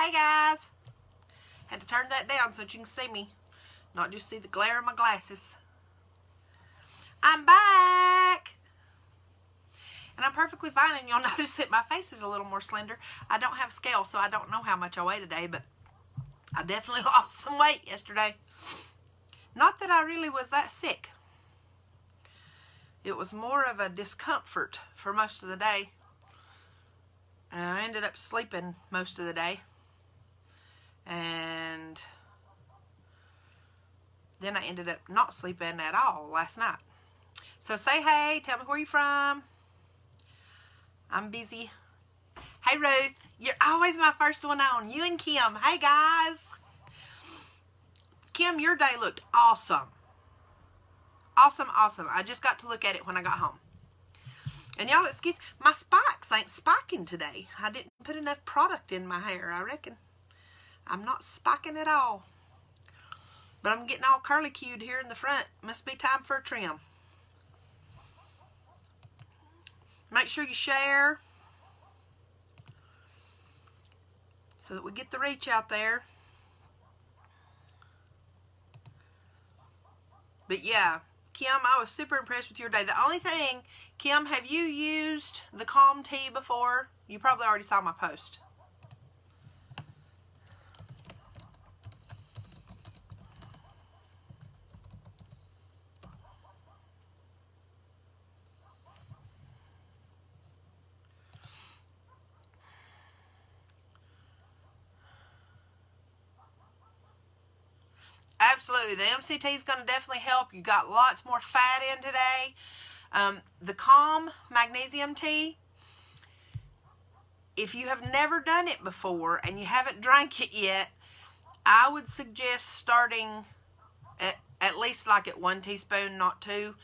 Hey guys, had to turn that down so that you can see me, not just see the glare of my glasses. I'm back, and I'm perfectly fine, and you'll notice that my face is a little more slender. I don't have a scale, so I don't know how much I weigh today, but I definitely lost some weight yesterday. Not that I really was that sick. It was more of a discomfort for most of the day. And I ended up sleeping most of the day. And then I ended up not sleeping at all last night. So say hey, tell me where you're from. I'm busy. Hey Ruth, you're always my first one on. You and Kim. Hey guys. Kim, your day looked awesome. Awesome, awesome. I just got to look at it when I got home. And y'all excuse, my spikes ain't spiking today. I didn't put enough product in my hair, I reckon. I'm not spiking at all. But I'm getting all curly-cued here in the front. Must be time for a trim. Make sure you share so that we get the reach out there. But yeah, Kim, I was super impressed with your day. The only thing, Kim, have you used the Calm Tea before? You probably already saw my post. Absolutely. The MCT is going to definitely help. You got lots more fat in today. The Calm Magnesium Tea, if you have never done it before and you haven't drank it yet, I would suggest starting at least like at 1 teaspoon, not 2.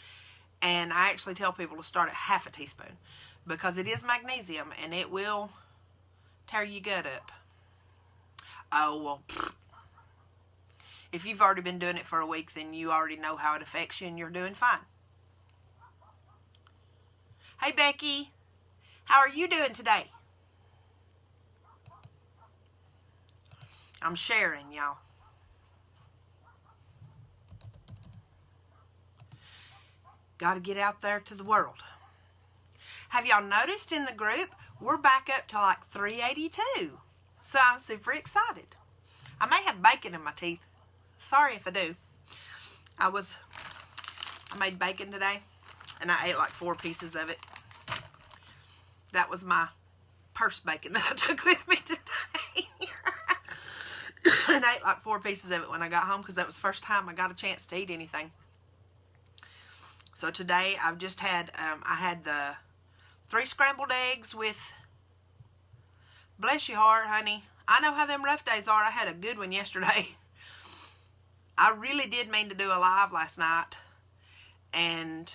And I actually tell people to start at half a teaspoon because it is magnesium and it will tear your gut up. Oh, well, if you've already been doing it for a week, then you already know how it affects you and you're doing fine. Hey, Becky. How are you doing today? I'm sharing, y'all. Got to get out there to the world. Have y'all noticed in the group, we're back up to like 382. So I'm super excited. I may have bacon in my teeth. Sorry if I do. I made bacon today, and I ate like 4 pieces of it. That was my purse bacon that I took with me today. And I ate like 4 pieces of it when I got home because that was the first time I got a chance to eat anything. So today I've just had, I had the 3 scrambled eggs with, bless your heart, honey. I know how them rough days are. I had a good one yesterday. I really did mean to do a live last night, and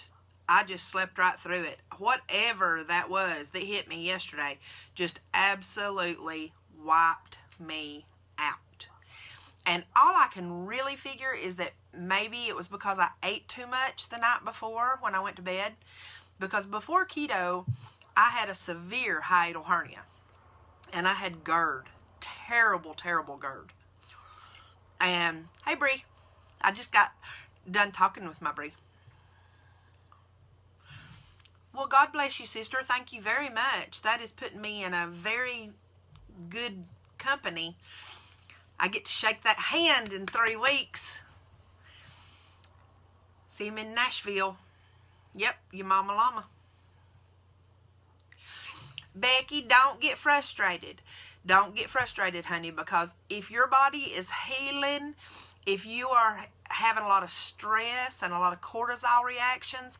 I just slept right through it. Whatever that was that hit me yesterday just absolutely wiped me out. And all I can really figure is that maybe it was because I ate too much the night before when I went to bed. Because before keto, I had a severe hiatal hernia. And I had GERD. Terrible, terrible GERD. And, hey, Bree. I just got done talking with my Bree. Well, God bless you, sister. Thank you very much. That is putting me in a very good company. I get to shake that hand in 3 weeks. See him in Nashville. Yep, your mama llama. Becky, don't get frustrated. Don't get frustrated, honey, because if your body is healing, if you are having a lot of stress and a lot of cortisol reactions,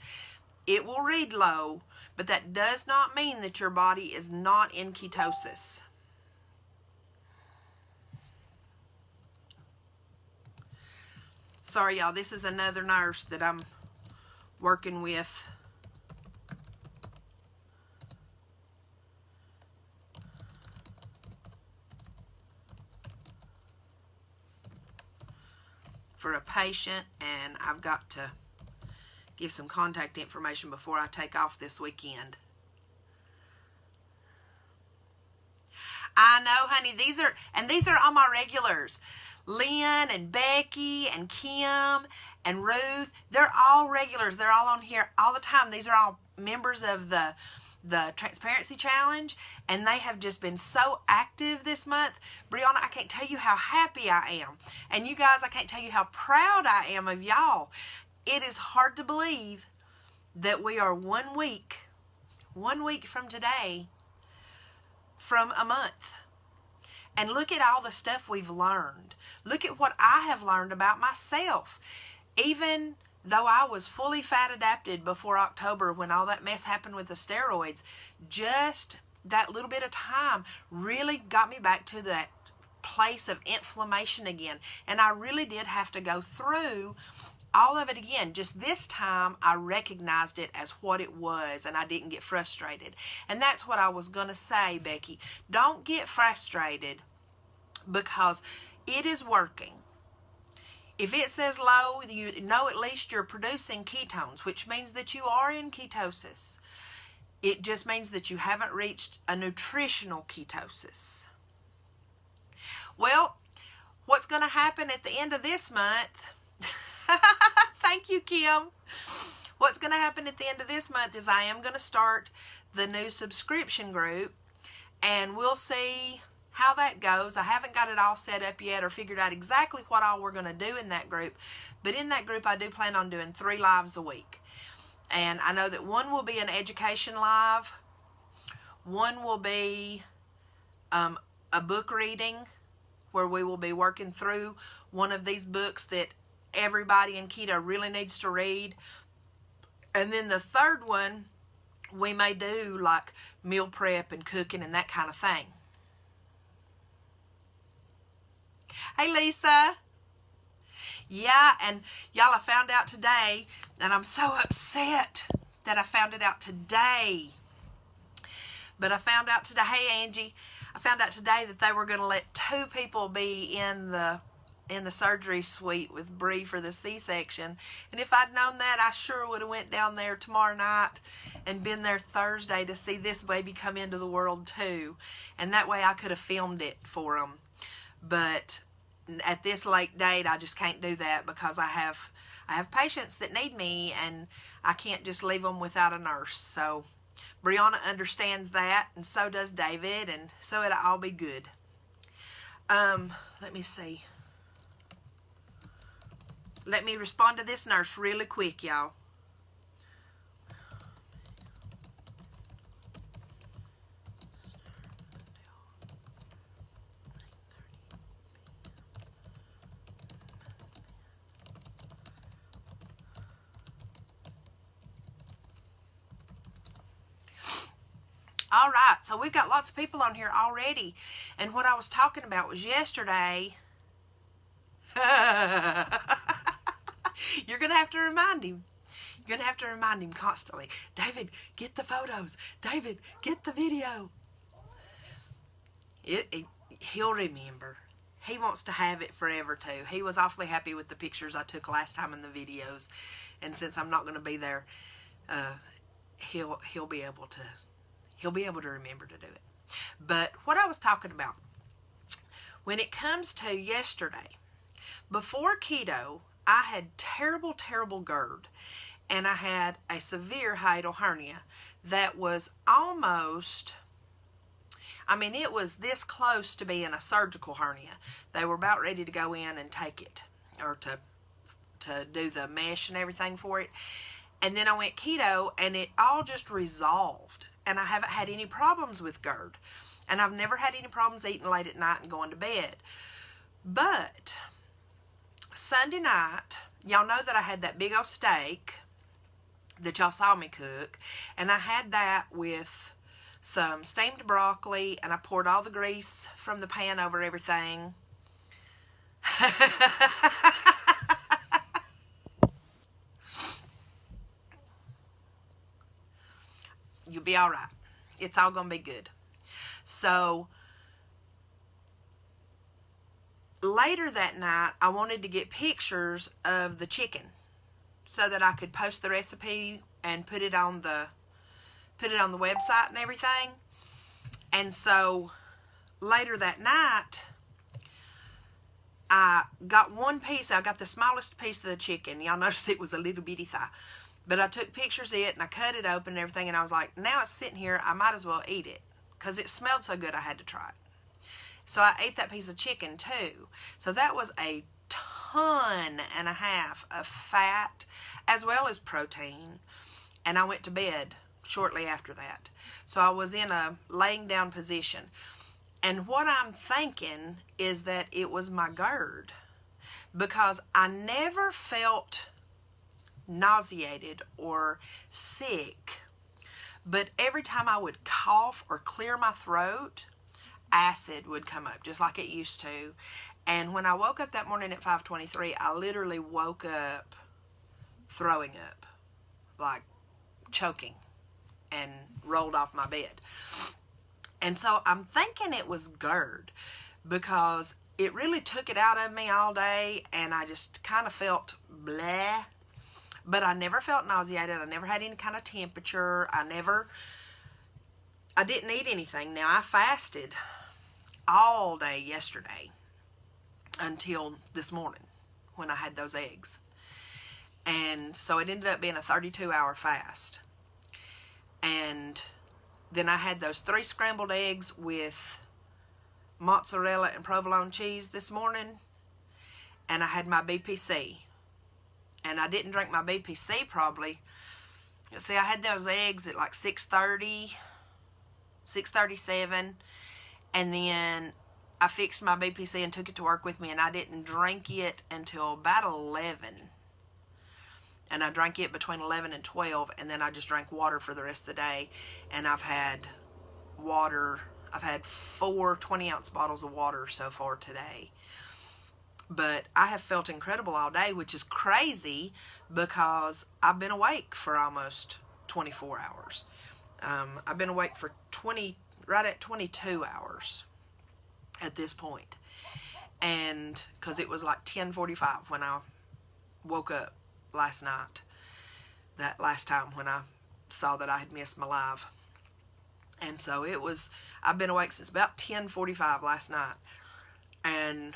it will read low, but that does not mean that your body is not in ketosis. Sorry, y'all, this is another nurse that I'm working with. For a patient, and I've got to give some contact information before I take off this weekend. I know, honey. These are all my regulars. Lynn and Becky and Kim and Ruth. They're all regulars. They're all on here all the time. These are all members of the Transparency Challenge, and they have just been so active this month. Brianna, I can't tell you how happy I am. And you guys, I can't tell you how proud I am of y'all. It is hard to believe that we are 1 week from today from a month. And look at all the stuff we've learned. Look at what I have learned about myself. Even though I was fully fat adapted before October when all that mess happened with the steroids, just that little bit of time really got me back to that place of inflammation again. And I really did have to go through all of it again. Just this time I recognized it as what it was, and I didn't get frustrated. And that's what I was going to say, Becky. Don't get frustrated because it is working. If it says low, you know at least you're producing ketones, which means that you are in ketosis. It just means that you haven't reached a nutritional ketosis. Well, what's going to happen at the end of this month? Thank you, Kim. What's going to happen at the end of this month is I am going to start the new subscription group, and we'll see how that goes. I haven't got it all set up yet or figured out exactly what all we're going to do in that group, but in that group I do plan on doing 3 lives a week. And I know that one will be an education live, one will be a book reading where we will be working through one of these books that everybody in keto really needs to read, and then the third one we may do like meal prep and cooking and that kind of thing. Hey, Lisa. Yeah, and y'all, I found out today, and I'm so upset that I found it out today. But I found out today, hey, Angie, I found out today that they were going to let 2 people be in the surgery suite with Bree for the C-section. And if I'd known that, I sure would have went down there tomorrow night and been there Thursday to see this baby come into the world too. And that way I could have filmed it for them. But at this late date, I just can't do that because I have patients that need me, and I can't just leave them without a nurse. So Brianna understands that, and so does David, and so it'll all be good. Let me see. Let me respond to this nurse really quick, y'all. All right, so we've got lots of people on here already, and what I was talking about was yesterday. You're going to have to remind him. You're going to have to remind him constantly. David, get the photos. David, get the video. He'll remember. He wants to have it forever too. He was awfully happy with the pictures I took last time in the videos, and since I'm not going to be there, he'll be able to remember to do it. But what I was talking about, when it comes to yesterday, before keto, I had terrible GERD, and I had a severe hiatal hernia that was almost, I mean, it was this close to being a surgical hernia. They were about ready to go in and take it, or to do the mesh and everything for it. And then I went keto, and it all just resolved. And I haven't had any problems with GERD. And I've never had any problems eating late at night and going to bed. But Sunday night, y'all know that I had that big old steak that y'all saw me cook. And I had that with some steamed broccoli, and I poured all the grease from the pan over everything. You'll be all right. It's all going to be good. So later that night, I wanted to get pictures of the chicken so that I could post the recipe and put it on the website and everything. And so later that night, I got one piece. I got the smallest piece of the chicken. Y'all noticed it was a little bitty thigh. But I took pictures of it, and I cut it open and everything, and I was like, now it's sitting here, I might as well eat it, because it smelled so good I had to try it. So I ate that piece of chicken too. So that was a ton and a half of fat as well as protein, and I went to bed shortly after that. So I was in a laying down position, and what I'm thinking is that it was my GERD, because I never felt nauseated or sick, but every time I would cough or clear my throat, acid would come up just like it used to. And when I woke up that morning at 5:23, I literally woke up throwing up, like choking, and rolled off my bed. And so I'm thinking it was GERD, because it really took it out of me all day, and I just kind of felt bleh. But I never felt nauseated. I never had any kind of temperature. I didn't eat anything. Now, I fasted all day yesterday until this morning when I had those eggs. And so it ended up being a 32-hour fast. And then I had those 3 scrambled eggs with mozzarella and provolone cheese this morning. And I had my BPC. And I didn't drink my BPC probably. See, I had those eggs at like 6:30, 6:37. And then I fixed my BPC and took it to work with me. And I didn't drink it until about 11. And I drank it between 11 and 12. And then I just drank water for the rest of the day. And I've had water. I've had 4 20-ounce bottles of water so far today. But I have felt incredible all day, which is crazy because I've been awake for almost 24 hours. I've been awake for right at 22 hours at this point. And because it was like 10:45 when I woke up last night, that last time when I saw that I had missed my live. And so I've been awake since about 10:45 last night. And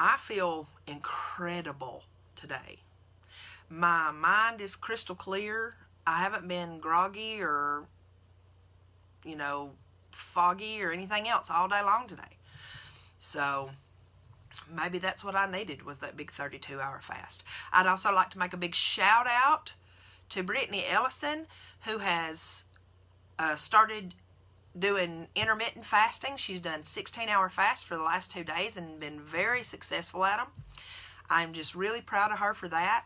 I feel incredible today. My mind is crystal clear. I haven't been groggy or, foggy or anything else all day long today. So maybe that's what I needed, was that big 32-hour fast. I'd also like to make a big shout out to Brittany Ellison, who has started doing intermittent fasting. She's done 16-hour fasts for the last 2 days and been very successful at them. I'm just really proud of her for that.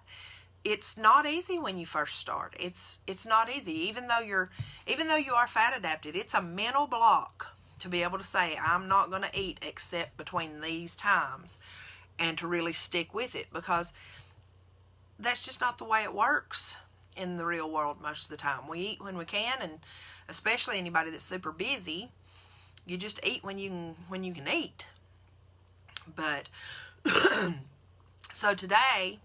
It's not easy when you first start. It's not easy. Even though you are fat adapted, it's a mental block to be able to say, I'm not going to eat except between these times, and to really stick with it, because that's just not the way it works in the real world most of the time. We eat when we can, and especially anybody that's super busy, you just eat when you can eat. But so today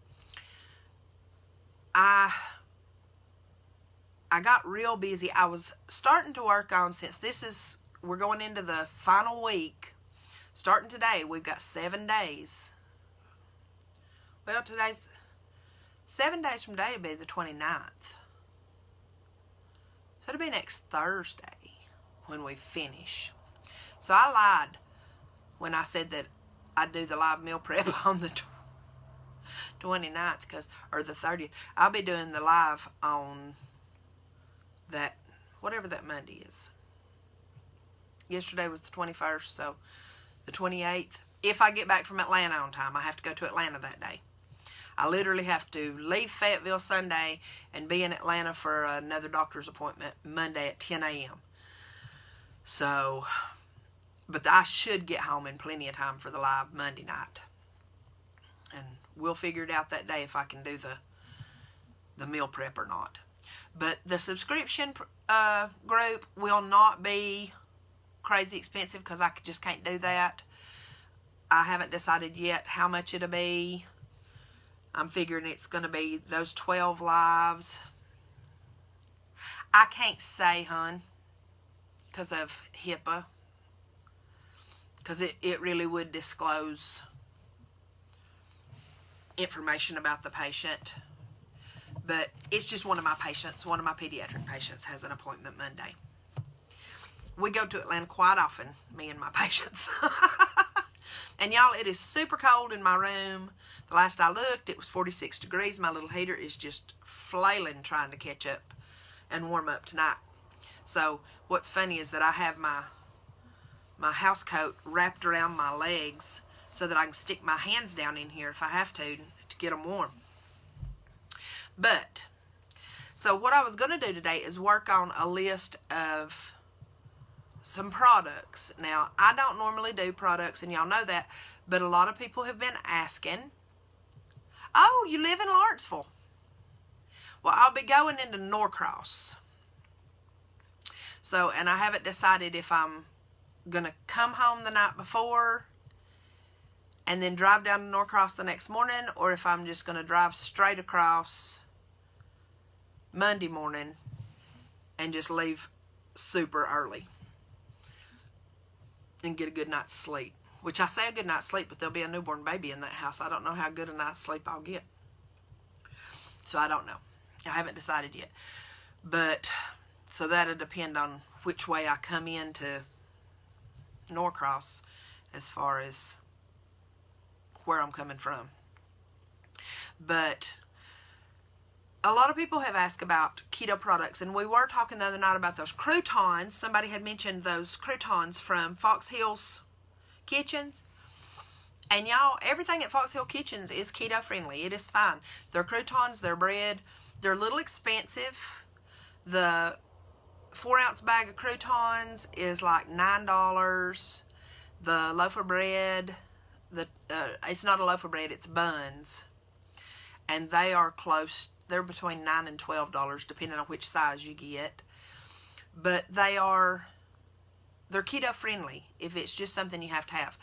I got real busy. I was starting to work on, since we're going into the final week, starting today, we've got 7 days. Well, today's 7 days from today will be the 29th. So it'll be next Thursday when we finish. So I lied when I said that I'd do the live meal prep on the 29th, or the 30th. I'll be doing the live on that, whatever that Monday is. Yesterday was the 21st, so the 28th. If I get back from Atlanta on time, I have to go to Atlanta that day. I literally have to leave Fayetteville Sunday and be in Atlanta for another doctor's appointment Monday at 10 a.m. So, but I should get home in plenty of time for the live Monday night. And we'll figure it out that day if I can do the meal prep or not. But the subscription group will not be crazy expensive, because I just can't do that. I haven't decided yet how much it'll be. I'm figuring it's going to be those 12 lives. I can't say, hun, because of HIPAA. because it really would disclose information about the patient. But it's just one of my patients, one of my pediatric patients has an appointment Monday. We go to Atlanta quite often, me and my patients. And y'all, it is super cold in my room. The last I looked, it was 46 degrees. My little heater is just flailing trying to catch up and warm up tonight. So what's funny is that I have my house coat wrapped around my legs so that I can stick my hands down in here if I have to get them warm. But, so what I was going to do today is work on a list of some products. Now, I don't normally do products, and y'all know that, but a lot of people have been asking, oh, you live in Lawrenceville. Well, I'll be going into Norcross. So, and I haven't decided if I'm going to come home the night before and then drive down to Norcross the next morning, or if I'm just going to drive straight across Monday morning and just leave super early and get a good night's sleep. Which I say a good night's sleep, but there'll be a newborn baby in that house. I don't know how good a night's sleep I'll get. So I don't know. I haven't decided yet. But, so that'll depend on which way I come into Norcross as far as where I'm coming from. But a lot of people have asked about keto products, and we were talking the other night about those croutons. Somebody had mentioned those croutons from Fox Hills Kitchens. And y'all, everything at Fox Hill Kitchens is keto friendly. It is fine. Their croutons, their bread, they're a little expensive. The 4-ounce bag of croutons is like $9. The loaf of bread, it's not a loaf of bread, it's buns. And they are close, they're between $9 and $12 depending on which size you get. But they're keto friendly if it's just something you have to have.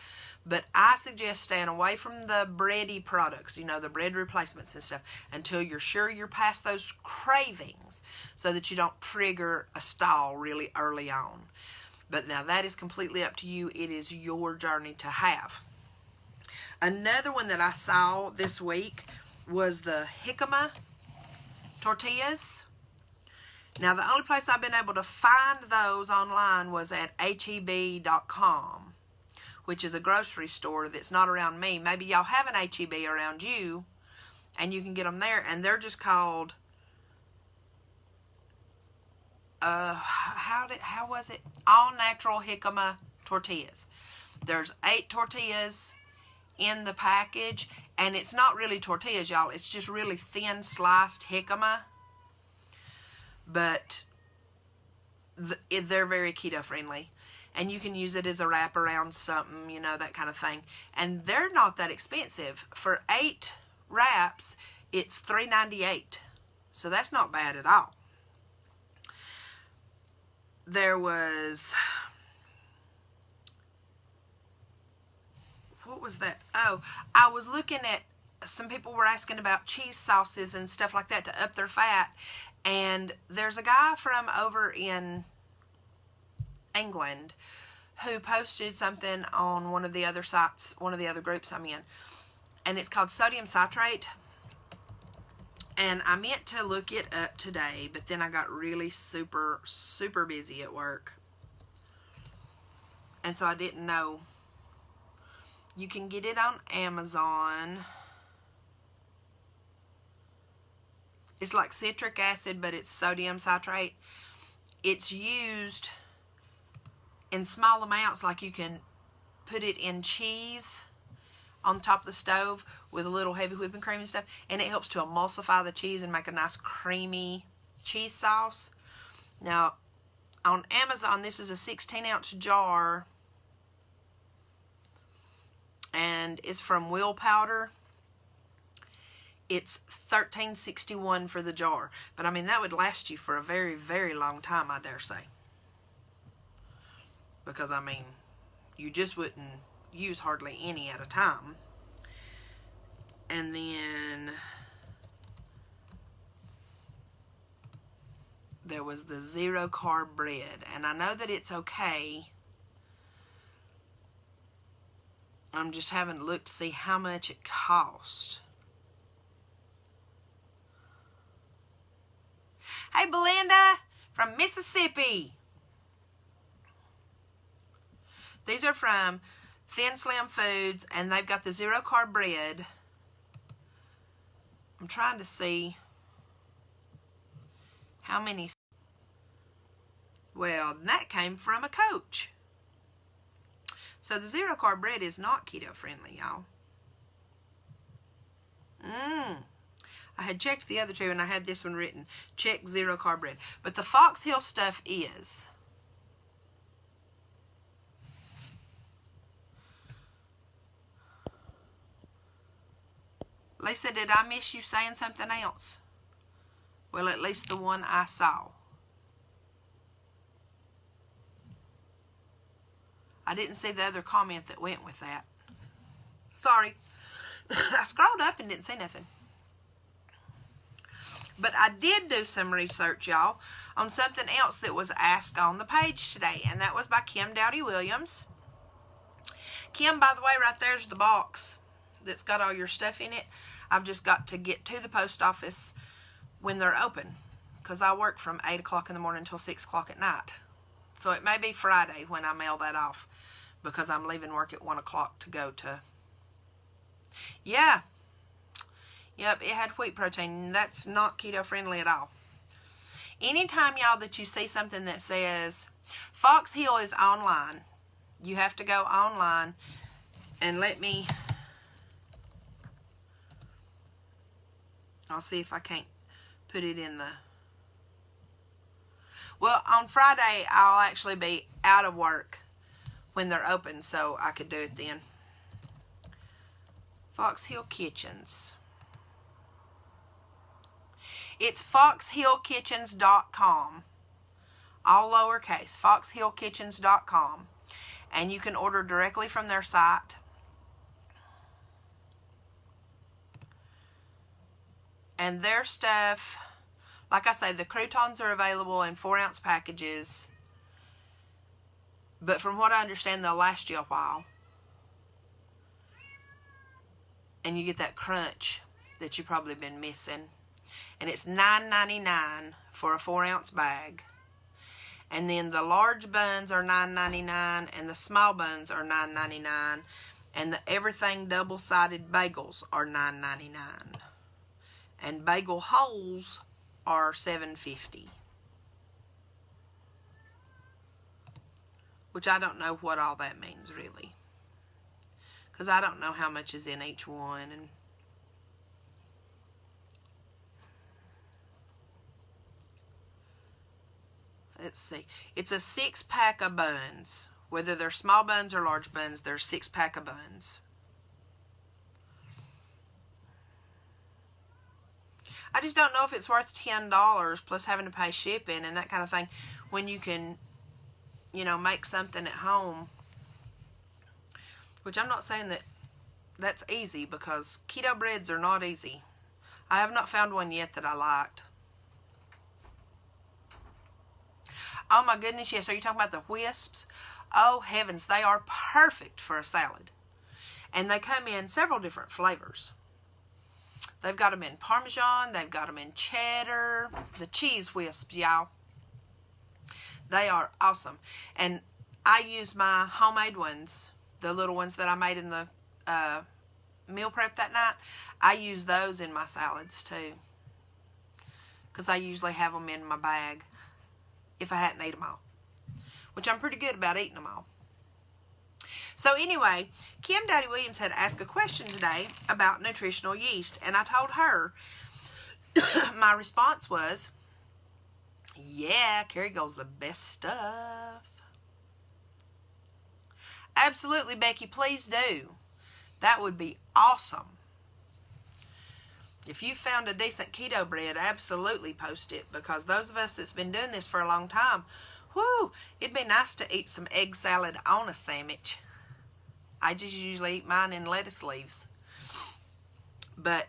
But I suggest staying away from the bready products, you know, the bread replacements and stuff, until you're sure you're past those cravings so that you don't trigger a stall really early on. But now that is completely up to you. It is your journey to have. Another one that I saw this week was the jicama tortillas. Now, the only place I've been able to find those online was at heb.com, which is a grocery store that's not around me. Maybe y'all have an HEB around you, and you can get them there. And they're just called, how was it? All natural jicama tortillas. There's 8 tortillas in the package, and it's not really tortillas, y'all. It's just really thin sliced jicama. But they're very keto friendly, and you can use it as a wrap around something, you know, that kind of thing. And they're not that expensive. For 8 wraps, it's $3.98, so that's not bad at all. There was, what was that? Oh, I was looking at, some people were asking about cheese sauces and stuff like that to up their fat. And there's a guy from over in England who posted something on one of the other sites, one of the other groups I'm in. And it's called sodium citrate. And I meant to look it up today, but then I got really super busy at work. And so I didn't know. You can get it on Amazon. It's like citric acid, but it's sodium citrate. It's used in small amounts, like you can put it in cheese on top of the stove with a little heavy whipping cream and stuff, and it helps to emulsify the cheese and make a nice creamy cheese sauce. Now, on Amazon, this is a 16-ounce jar, and it's from Will Powder. It's $13.61 for the jar. But I mean, that would last you for a very, very long time, I dare say. Because I mean, you just wouldn't use hardly any at a time. And then there was the 0 carb bread. And I know that it's okay I'm just having to look to see how much it cost. Hey, Belinda from Mississippi. These are from Thin Slim Foods, and they've got the 0-carb bread. I'm trying to see how many. Well, that came from a coach. So the 0-carb bread is not keto friendly, y'all. I had checked the other two, and I had this one written, check 0-carb bread. But the Fox Hill stuff is. Lisa, did I miss you saying something else? Well, at least the one I saw. I didn't see the other comment that went with that. Sorry. I scrolled up and didn't see nothing. But I did do some research, y'all, on something else that was asked on the page today, and that was by Kim Dowdy Williams. Kim, by the way, right there's the box that's got all your stuff in it. I've just got to get to the post office when they're open, because I work from 8 o'clock in the morning until 6 o'clock at night. So it may be Friday when I mail that off, because I'm leaving work at 1 o'clock to go to. Yeah. Yep, it had wheat protein. That's not keto friendly at all. Anytime, y'all, that you see something that says Fox Hill is online, you have to go online and I'll see if I can't put it in the. Well, on Friday, I'll actually be out of work when they're open, so I could do it then. Fox Hill Kitchens. It's foxhillkitchens.com. All lowercase. foxhillkitchens.com. And you can order directly from their site. And their stuff, like I say, the croutons are available in 4-ounce packages. But from what I understand, they'll last you a while. And you get that crunch that you've probably been missing. And it's $9.99 for a 4-ounce bag. And then the large buns are $9.99 and the small buns are $9.99. And the everything double-sided bagels are $9.99. And bagel holes are $7.50. Which I don't know what all that means, really. Because I don't know how much is in each one. And let's see. It's a 6-pack of buns. Whether they're small buns or large buns, there's 6-pack of buns. I just don't know if it's worth $10 plus having to pay shipping and that kind of thing when you can, you know, make something at home. Which I'm not saying that that's easy, because keto breads are not easy. I have not found one yet that I liked. Oh my goodness, yes. Are you talking about the Wisps? Oh heavens, they are perfect for a salad. And they come in several different flavors. They've got them in Parmesan. They've got them in cheddar. The cheese Wisps, y'all. They are awesome. And I use my homemade ones, the little ones that I made in the meal prep that night. I use those in my salads too, because I usually have them in my bag if I hadn't ate them all, which I'm pretty good about eating them all. So anyway, Kim Dowdy Williams had asked a question today about nutritional yeast, and I told her, my response was, yeah, Kerrygold's the best stuff. Absolutely, Becky, please do. That would be awesome. If you found a decent keto bread, absolutely post it, because those of us that's been doing this for a long time, whoo, it'd be nice to eat some egg salad on a sandwich. I just usually eat mine in lettuce leaves. But,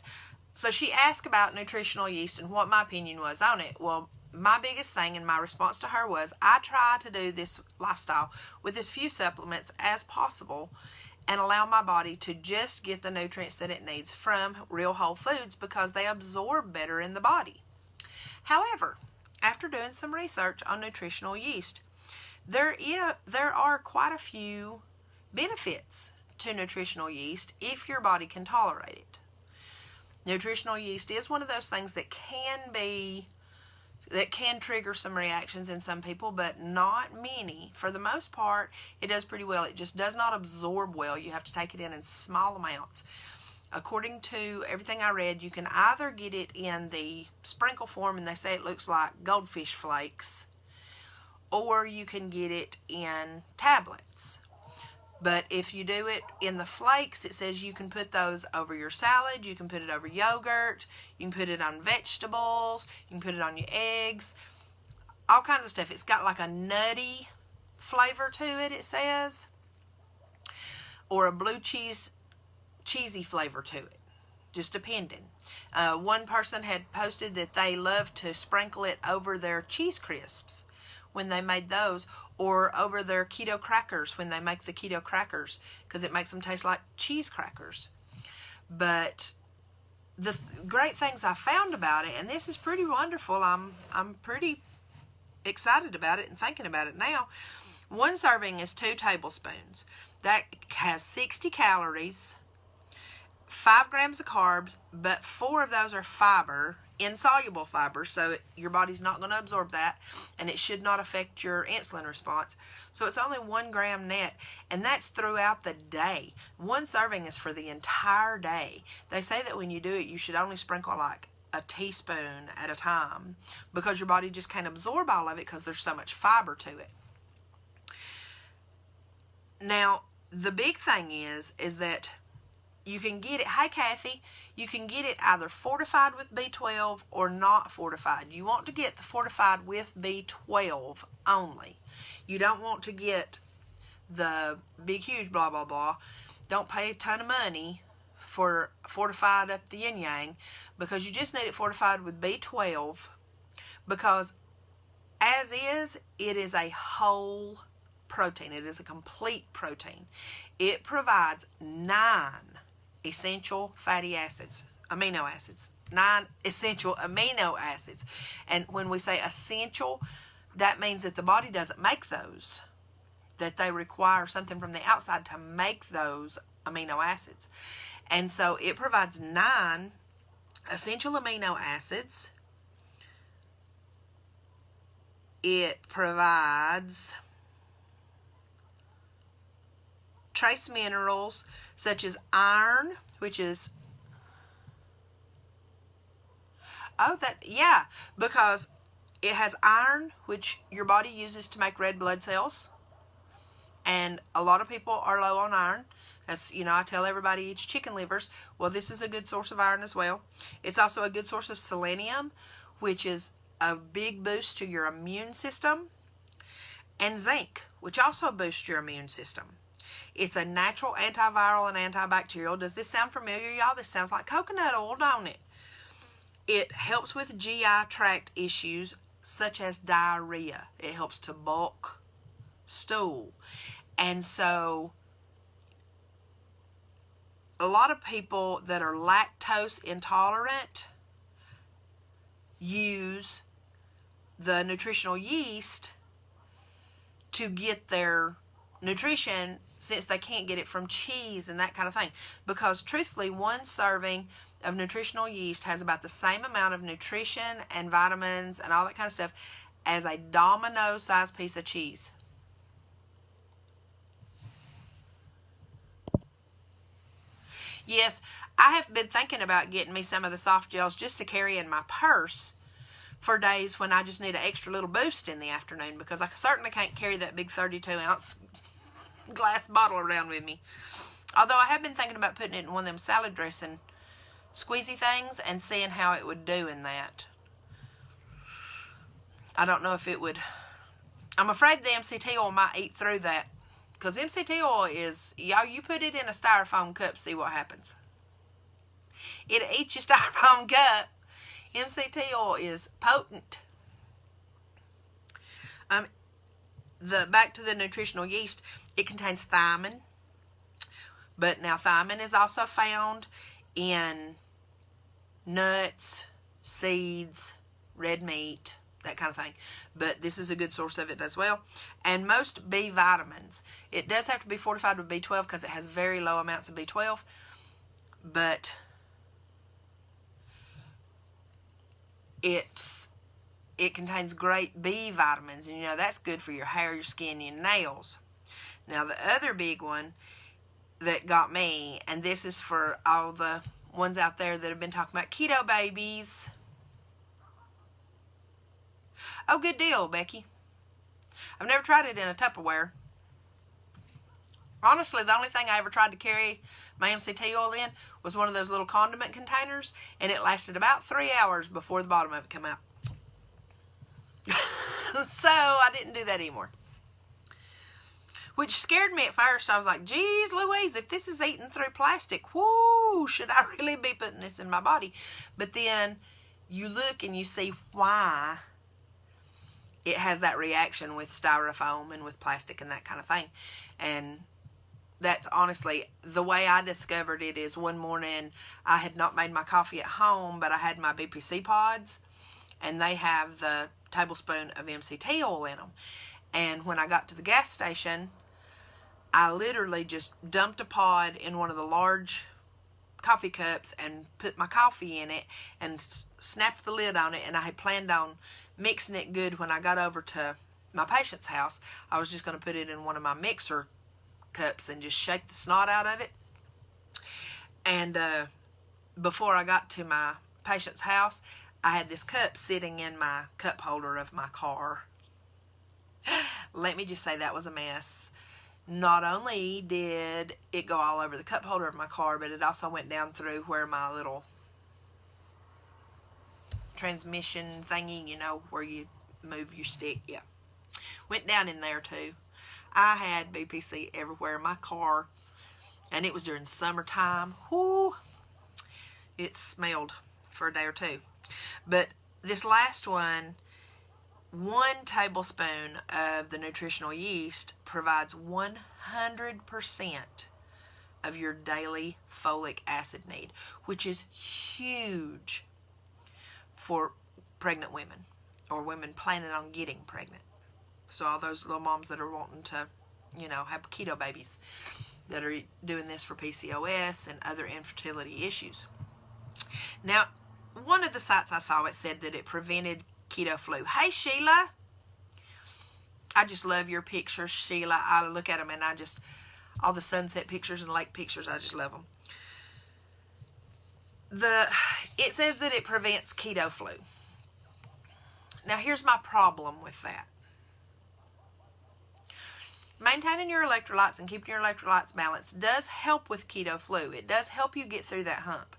so she asked about nutritional yeast and what my opinion was on it. Well, my biggest thing and my response to her was, I try to do this lifestyle with as few supplements as possible and allow my body to just get the nutrients that it needs from real whole foods because they absorb better in the body. However, after doing some research on nutritional yeast, there are quite a few benefits to nutritional yeast if your body can tolerate it. Nutritional yeast is one of those things that can trigger some reactions in some people, but not many. For the most part, it does pretty well. It just does not absorb well. You have to take it in small amounts. According to everything I read, you can either get it in the sprinkle form, and they say it looks like goldfish flakes, or you can get it in tablets. But if you do it in the flakes, it says you can put those over your salad, you can put it over yogurt, you can put it on vegetables, you can put it on your eggs, all kinds of stuff. It's got like a nutty flavor to it, it says, or a blue cheesy flavor to it, just depending. One person had posted that they love to sprinkle it over their cheese crisps when they made those, or over their keto crackers when they make the keto crackers, because it makes them taste like cheese crackers. But the great things I found about it, and this is pretty wonderful, I'm pretty excited about it and thinking about it now. One serving is 2 tablespoons. That has 60 calories, 5 grams of carbs, but 4 of those are fiber, insoluble fiber, so your body's not going to absorb that, and it should not affect your insulin response. So it's only 1 gram net, and that's throughout the day. One serving is for the entire day. They say that when you do it, you should only sprinkle like a teaspoon at a time, because your body just can't absorb all of it because there's so much fiber to it. Now, the big thing is that you can get it, hey Kathy, you can get it either fortified with B12 or not fortified. You want to get the fortified with B12 only. You don't want to get the big, huge blah, blah, blah. Don't pay a ton of money for fortified up the yin-yang, because you just need it fortified with B12, because as is, it is a whole protein. It is a complete protein. It provides 9 essential fatty acids, amino acids, 9 essential amino acids. And when we say essential, that means that the body doesn't make those, that they require something from the outside to make those amino acids. And so it provides 9 essential amino acids. It provides trace minerals such as iron, which is, because it has iron, which your body uses to make red blood cells, and a lot of people are low on iron. That's, I tell everybody eats chicken livers. Well, this is a good source of iron as well. It's also a good source of selenium, which is a big boost to your immune system, and zinc, which also boosts your immune system. It's a natural antiviral and antibacterial. Does this sound familiar, y'all? This sounds like coconut oil, don't it? It helps with GI tract issues such as diarrhea. It helps to bulk stool. And so a lot of people that are lactose intolerant use the nutritional yeast to get their nutrition, since they can't get it from cheese and that kind of thing. Because truthfully, one serving of nutritional yeast has about the same amount of nutrition and vitamins and all that kind of stuff as a domino-sized piece of cheese. Yes, I have been thinking about getting me some of the soft gels just to carry in my purse for days when I just need an extra little boost in the afternoon, because I certainly can't carry that big 32-ounce glass bottle around with me. Although I have been thinking about putting it in one of them salad dressing squeezy things and seeing how it would do in that. I don't know if it would. I'm afraid the MCT oil might eat through that, because MCT oil is, y'all, you put it in a styrofoam cup, see what happens. It'll eat your styrofoam cup. MCT oil is potent. Back to the nutritional yeast, it contains thiamine, But now thiamine is also found in nuts, seeds, red meat, that kind of thing. But this is a good source of it as well. And most B vitamins. It does have to be fortified with B12 because it has very low amounts of B12. But it contains great B vitamins. And you know, that's good for your hair, your skin, your nails. Now the other big one that got me, and this is for all the ones out there that have been talking about keto babies. Oh, good deal, Becky. I've never tried it in a Tupperware. Honestly, the only thing I ever tried to carry my MCT oil in was one of those little condiment containers, and it lasted about 3 hours before the bottom of it came out. So I didn't do that anymore. Which scared me at first. I was like, geez Louise, if this is eating through plastic, whoo, should I really be putting this in my body? But then you look and you see why it has that reaction with styrofoam and with plastic and that kind of thing. And that's honestly the way I discovered it. Is one morning I had not made my coffee at home, but I had my BPC pods, and they have the tablespoon of MCT oil in them. And when I got to the gas station, I literally just dumped a pod in one of the large coffee cups and put my coffee in it and snapped the lid on it. And I had planned on mixing it good when I got over to my patient's house. I was just going to put it in one of my mixer cups and just shake the snot out of it. And before I got to my patient's house, I had this cup sitting in my cup holder of my car. Let me just say that was a mess. Not only did it go all over the cup holder of my car, but it also went down through where my little transmission thingy, you know, where you move your stick, yeah, went down in there too. I had BPC everywhere in my car, and it was during summertime. Whoo, it smelled for a day or two. But this last one, 1 tablespoon of the nutritional yeast provides 100% of your daily folic acid need, which is huge for pregnant women or women planning on getting pregnant. So all those little moms that are wanting to, you know, have keto babies, that are doing this for PCOS and other infertility issues. Now, one of the sites I saw, it said that it prevented keto flu. Hey, Sheila. I just love your pictures, Sheila. I look at them and all the sunset pictures and lake pictures, I just love them. It says that it prevents keto flu. Now, here's my problem with that. Maintaining your electrolytes and keeping your electrolytes balanced does help with keto flu. It does help you get through that hump.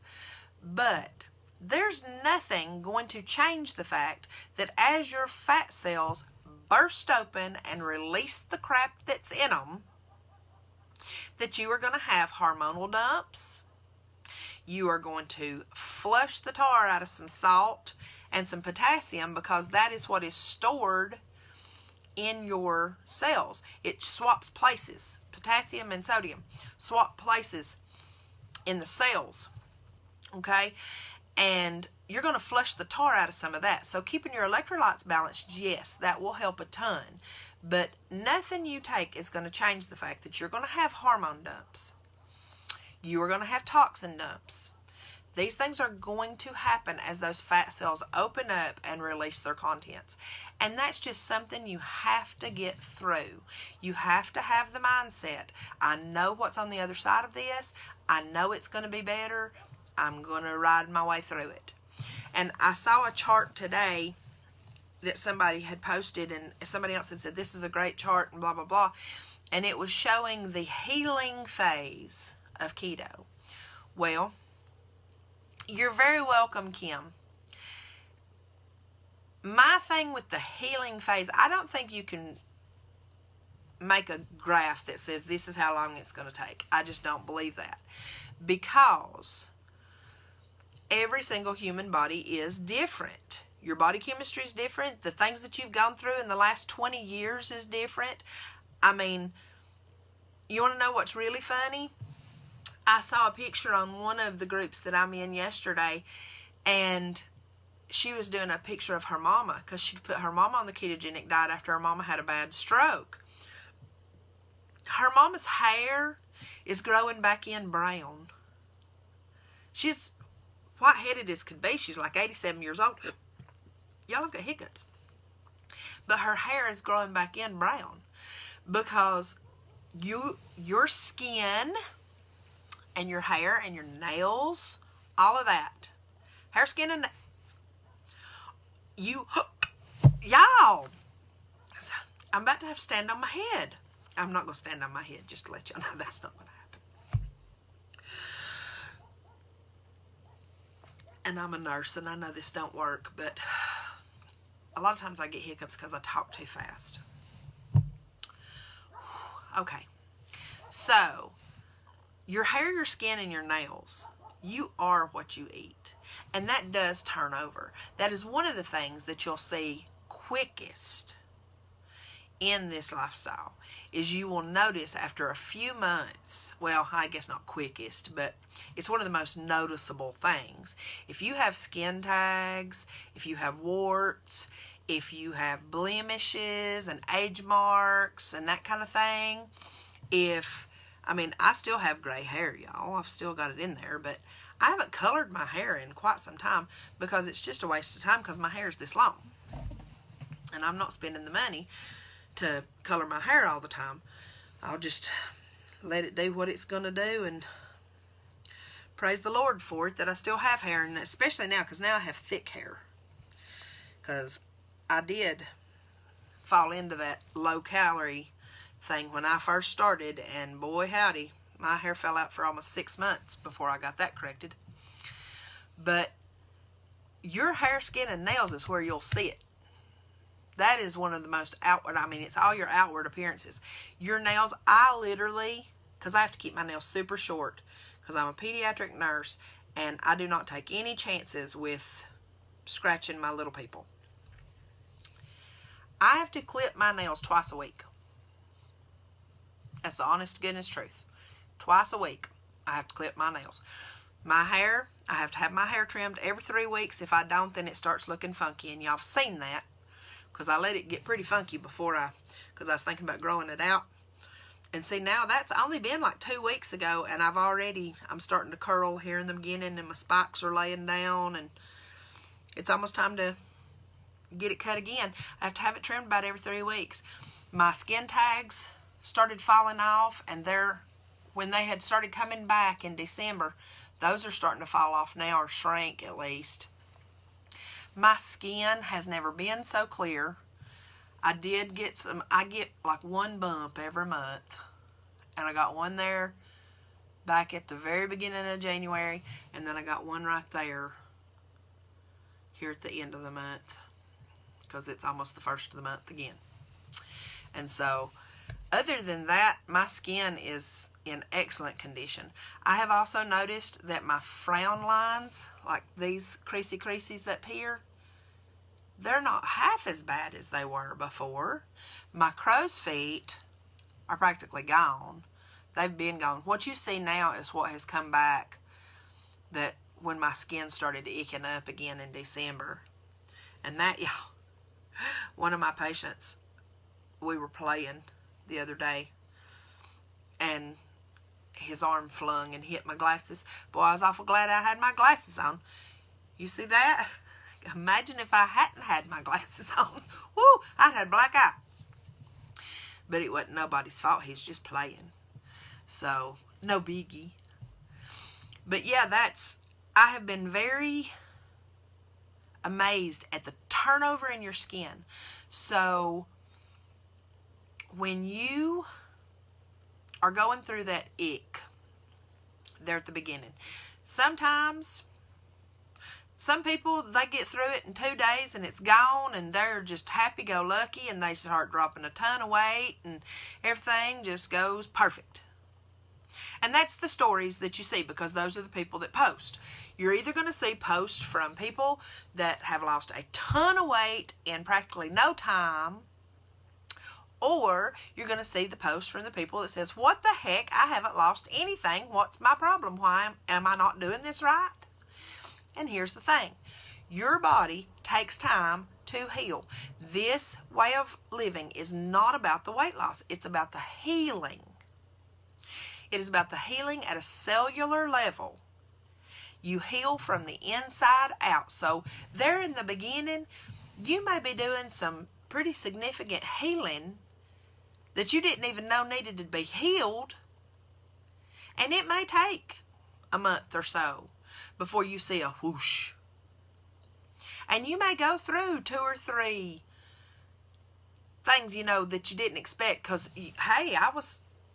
But there's nothing going to change the fact that as your fat cells burst open and release the crap that's in them, that you are going to have hormonal dumps. You are going to flush the tar out of some salt and some potassium, because that is what is stored in your cells. It swaps places. Potassium and sodium swap places in the cells. Okay? And you're going to flush the tar out of some of that. So keeping your electrolytes balanced, yes, that will help a ton. But nothing you take is going to change the fact that you're going to have hormone dumps. You are going to have toxin dumps. These things are going to happen as those fat cells open up and release their contents. And that's just something you have to get through. You have to have the mindset. I know what's on the other side of this. I know it's going to be better. I'm going to ride my way through it. And I saw a chart today that somebody had posted, and somebody else had said, this is a great chart, and blah, blah, blah. And it was showing the healing phase of keto. Well, you're very welcome, Kim. My thing with the healing phase, I don't think you can make a graph that says this is how long it's going to take. I just don't believe that. Because every single human body is different. Your body chemistry is different. The things that you've gone through in the last 20 years is different. I mean, you want to know what's really funny? I saw a picture on one of the groups that I'm in yesterday, and she was doing a picture of her mama because she put her mama on the ketogenic diet after her mama had a bad stroke. Her mama's hair is growing back in brown. She's white-headed as could be. She's like 87 years old. Y'all have got hiccups. But her hair is growing back in brown because your skin and your hair and your nails, all of that, hair, skin, and y'all, I'm about to have to stand on my head. I'm not going to stand on my head, just to let y'all know that's not going to happen. And I'm a nurse, and I know this don't work, but a lot of times I get hiccups because I talk too fast. Okay, so your hair, your skin, and your nails, you are what you eat. And that does turn over. That is one of the things that you'll see quickest in this lifestyle, is you will notice after a few months, well, I guess not quickest, but it's one of the most noticeable things. If you have skin tags, if you have warts, if you have blemishes and age marks and that kind of thing, I still have gray hair, y'all. I've still got it in there, but I haven't colored my hair in quite some time because it's just a waste of time because my hair is this long. And I'm not spending the money to color my hair all the time. I'll just let it do what it's going to do and praise the Lord for it that I still have hair, and especially now because now I have thick hair. Because I did fall into that low-calorie thing when I first started, and boy howdy, my hair fell out for almost 6 months before I got that corrected. But your hair, skin, and nails is where you'll see it. That is one of the most outward, it's all your outward appearances. Your nails, I literally, because I have to keep my nails super short because I'm a pediatric nurse and I do not take any chances with scratching my little people. I have to clip my nails twice a week. That's the honest to goodness truth. Twice a week, I have to clip my nails. My hair, I have to have my hair trimmed every 3 weeks. If I don't, then it starts looking funky, and y'all have seen that because I let it get pretty funky because I was thinking about growing it out. And see, now that's only been like 2 weeks ago, and I'm starting to curl here in the beginning, and my spikes are laying down, and it's almost time to get it cut again. I have to have it trimmed about every 3 weeks. My skin tags started falling off, and when they had started coming back in December, those are starting to fall off now, or shrink at least. My skin has never been so clear. I get like one bump every month, and I got one there back at the very beginning of January, and then I got one right there here at the end of the month because it's almost the first of the month again. And so other than that, my skin is in excellent condition. I have also noticed that my frown lines, like these creases up here, they're not half as bad as they were before. My crow's feet are practically gone. They've been gone. What you see now is what has come back that when my skin started icking up again in December. And that, one of my patients, we were playing the other day, and his arm flung and hit my glasses. Boy, I was awful glad I had my glasses on. You see that? Imagine if I hadn't had my glasses on. Woo! I'd had a black eye. But it wasn't nobody's fault. He's just playing. So, no biggie. But yeah, I have been very amazed at the turnover in your skin. So, when you are going through that ick there at the beginning, sometimes some people, they get through it in 2 days and it's gone, and they're just happy-go-lucky, and they start dropping a ton of weight, and everything just goes perfect. And that's the stories that you see, because those are the people that post. You're either going to see posts from people that have lost a ton of weight in practically no time, Or you're going to see the post from the people that says, what the heck, I haven't lost anything. What's my problem? Why am I not doing this right? And here's the thing. Your body takes time to heal. This way of living is not about the weight loss. It's about the healing. It is about the healing at a cellular level. You heal from the inside out. So there in the beginning, you may be doing some pretty significant healing that you didn't even know needed to be healed. And it may take a month or so before you see a whoosh. And you may go through 2 or 3 things, that you didn't expect. Because, hey,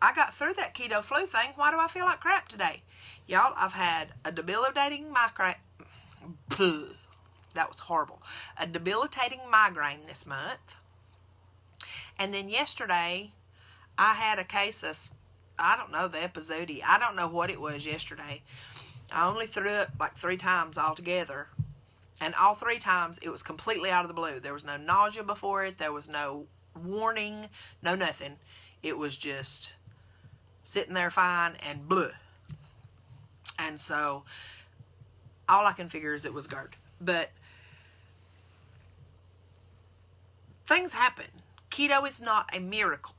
I got through that keto flu thing. Why do I feel like crap today? Y'all, I've had a debilitating migraine. That was horrible. A debilitating migraine this month. And then yesterday, I had a case of, I don't know, the episode. I don't know what it was yesterday. I only threw up like 3 times altogether. And all 3 times, it was completely out of the blue. There was no nausea before it. There was no warning. No nothing. It was just sitting there fine and bleh. And so, all I can figure is it was GERD. But things happen. Keto is not a miracle.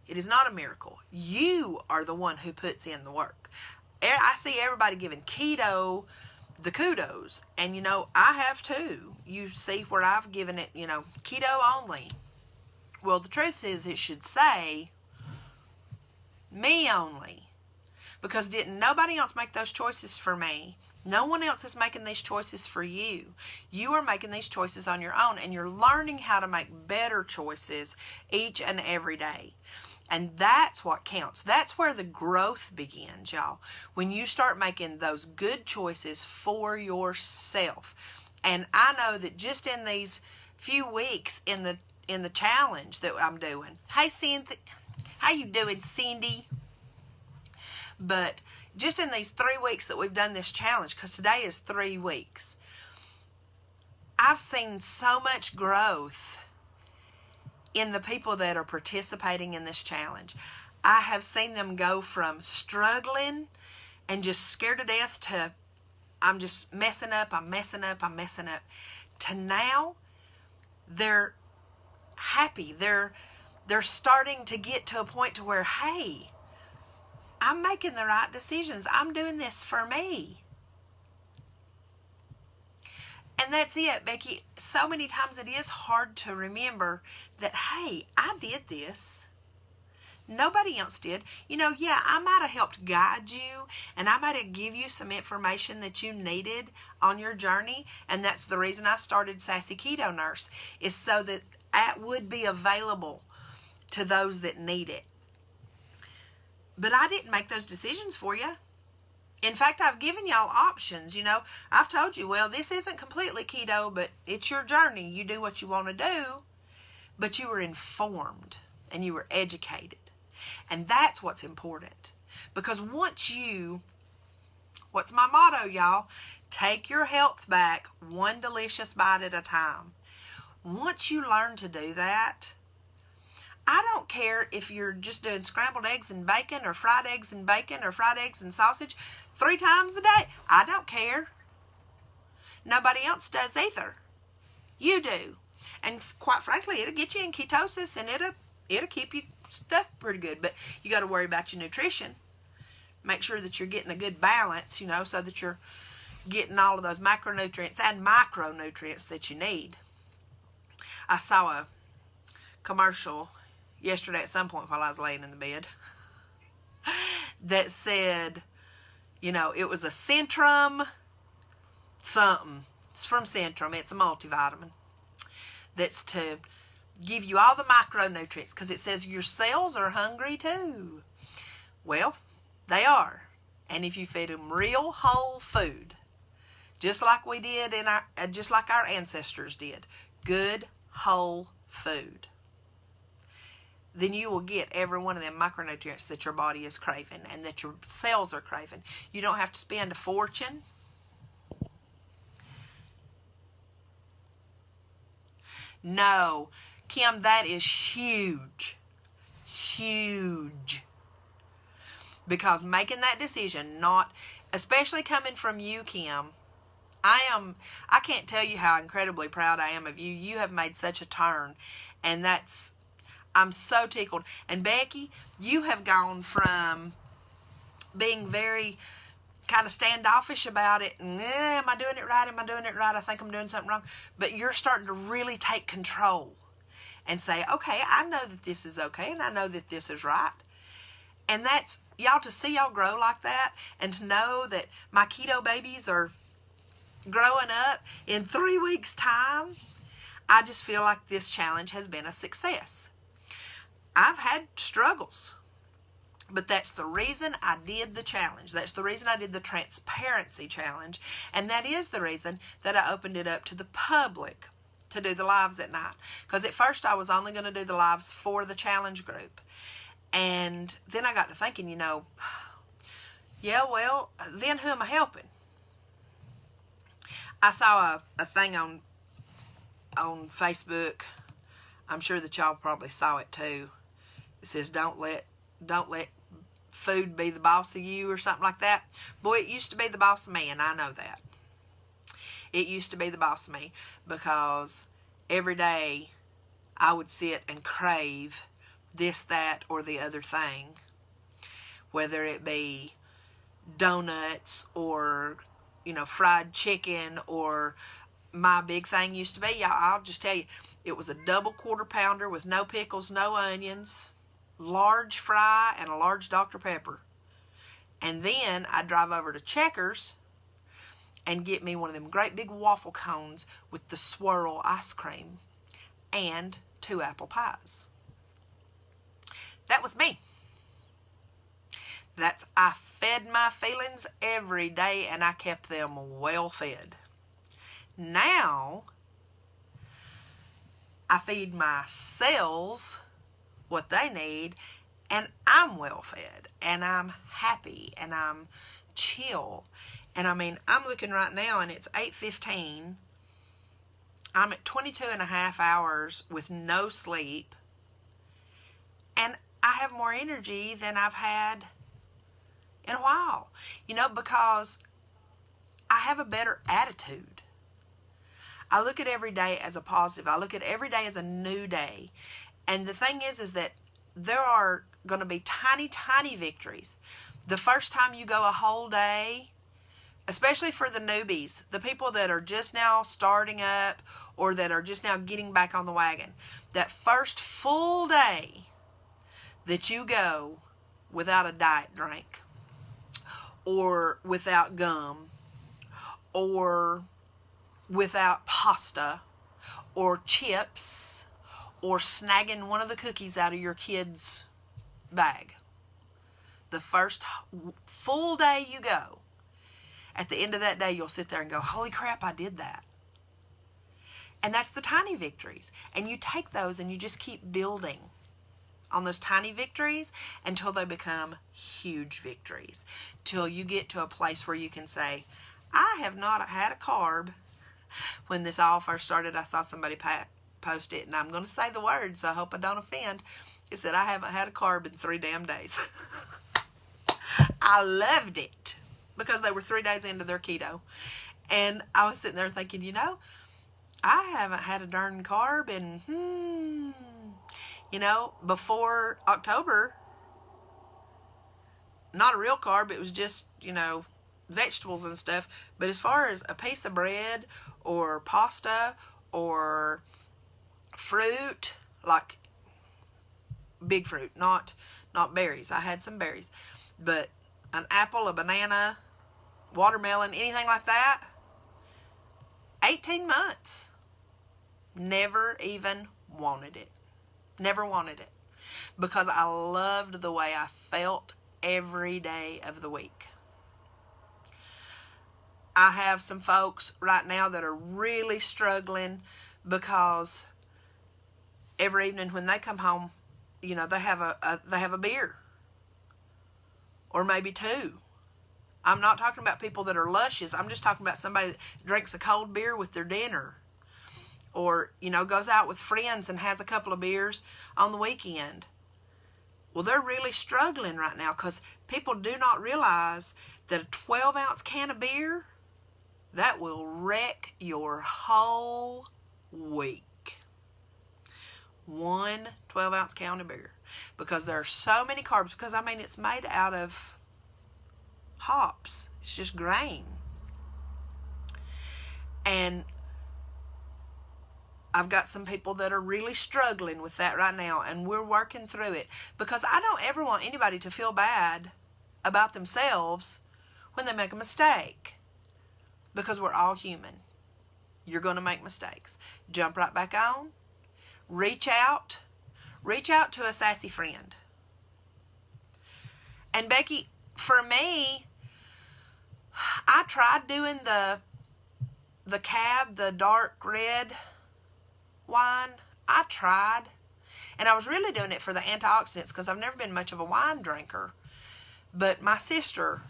It is not a miracle. You are the one who puts in the work. I see everybody giving keto the kudos. And, I have too. You see where I've given it, keto only. Well, the truth is it should say me only. Because didn't nobody else make those choices for me? No one else is making these choices for you. You are making these choices on your own, and you're learning how to make better choices each and every day. And that's what counts. That's where the growth begins, y'all. When you start making those good choices for yourself. And I know that just in these few weeks in the challenge that I'm doing. Hey, Cynthia. How you doing, Cindy? But just in these 3 weeks that we've done this challenge, because today is 3 weeks, I've seen so much growth in the people that are participating in this challenge. I have seen them go from struggling and just scared to death to I'm just messing up, to now they're happy. They're starting to get to a point to where, hey, I'm making the right decisions. I'm doing this for me. And that's it, Becky. So many times it is hard to remember that, hey, I did this. Nobody else did. I might have helped guide you, and I might have give you some information that you needed on your journey. And that's the reason I started Sassy Keto Nurse, is so that it would be available to those that need it. But I didn't make those decisions for you. In fact, I've given y'all options. I've told you, well, this isn't completely keto, but it's your journey. You do what you want to do. But you were informed and you were educated. And that's what's important. Because what's my motto, y'all? Take your health back one delicious bite at a time. Once you learn to do that, I don't care if you're just doing scrambled eggs and bacon or fried eggs and bacon or fried eggs and sausage 3 times a day. I don't care. Nobody else does either. You do. And quite frankly, it'll get you in ketosis and it'll keep you stuffed pretty good. But you got to worry about your nutrition. Make sure that you're getting a good balance, so that you're getting all of those macronutrients and micronutrients that you need. I saw a commercial yesterday at some point while I was laying in the bed that said, it was a Centrum something. It's from Centrum. It's a multivitamin that's to give you all the micronutrients, because it says your cells are hungry too. Well, they are. And if you feed them real whole food, just like we did just like our ancestors did, good whole food, then you will get every one of them micronutrients that your body is craving and that your cells are craving. You don't have to spend a fortune. No, Kim, that is huge. Huge. Because making that decision, not, especially coming from you, Kim, I can't tell you how incredibly proud I am of you. You have made such a turn, and I'm so tickled. And Becky, you have gone from being very kind of standoffish about it, and am I doing it right? Am I doing it right? I think I'm doing something wrong. But you're starting to really take control and say, okay, I know that this is okay, and I know that this is right. And that's, y'all, to see y'all grow like that, and to know that my keto babies are growing up in 3 weeks' time, I just feel like this challenge has been a success. I've had struggles, but that's the reason I did the challenge. That's the reason I did the transparency challenge, and that is the reason that I opened it up to the public to do the lives at night. Because at first I was only going to do the lives for the challenge group, and then I got to thinking, yeah, well, then who am I helping? I saw a thing on Facebook. I'm sure that y'all probably saw it too. It says, don't let food be the boss of you, or something like that. Boy, it used to be the boss of me, and I know that. It used to be the boss of me, because every day I would sit and crave this, that, or the other thing, whether it be donuts or fried chicken, or my big thing used to be, y'all, I'll just tell you, it was a double quarter pounder with no pickles, no onions, large fry, and a large Dr. Pepper. And then I'd drive over to Checkers and get me one of them great big waffle cones with the swirl ice cream and 2 apple pies. That was me. I fed my feelings every day, and I kept them well fed. Now, I feed my cells what they need, and I'm well fed, and I'm happy, and I'm chill. And I'm looking right now, and it's 8:15. I'm at 22 and a half hours with no sleep, and I have more energy than I've had in a while, because I have a better attitude. I look at every day as a positive. I look at every day as a new day. And the thing is that there are going to be tiny, tiny victories. The first time you go a whole day, especially for the newbies, the people that are just now starting up or that are just now getting back on the wagon, that first full day that you go without a diet drink, or without gum, or without pasta, or chips, or snagging one of the cookies out of your kid's bag. The first full day you go, at the end of that day, you'll sit there and go, holy crap, I did that. And that's the tiny victories. And you take those and you just keep building on those tiny victories until they become huge victories. Till you get to a place where you can say, I have not had a carb. When this all first started, I saw somebody post it, and I'm going to say the word, so I hope I don't offend. It said, I haven't had a carb in 3 damn days. I loved it, because they were 3 days into their keto. And I was sitting there thinking, I haven't had a darn carb in, before October. Not a real carb, it was just, vegetables and stuff. But as far as a piece of bread or pasta or fruit, like big fruit, not berries. I had some berries, but an apple, a banana, watermelon, anything like that, 18 months. Never even wanted it. Never wanted it. Because I loved the way I felt every day of the week. I have some folks right now that are really struggling because every evening when they come home, they have a beer. Or maybe 2. I'm not talking about people that are luscious. I'm just talking about somebody that drinks a cold beer with their dinner. or, goes out with friends and has a couple of beers on the weekend. Well, they're really struggling right now because people do not realize that a 12-ounce can of beer, that will wreck your whole week. One 12-ounce can of beer. Because there are so many carbs. Because, it's made out of hops. It's just grain. And I've got some people that are really struggling with that right now, and we're working through it, because I don't ever want anybody to feel bad about themselves when they make a mistake, because we're all human. You're going to make mistakes. Jump right back on. Reach out to a sassy friend. And Becky, for me, I tried doing the cab, the dark red wine. I tried, and I was really doing it for the antioxidants, because I've never been much of a wine drinker. But my sister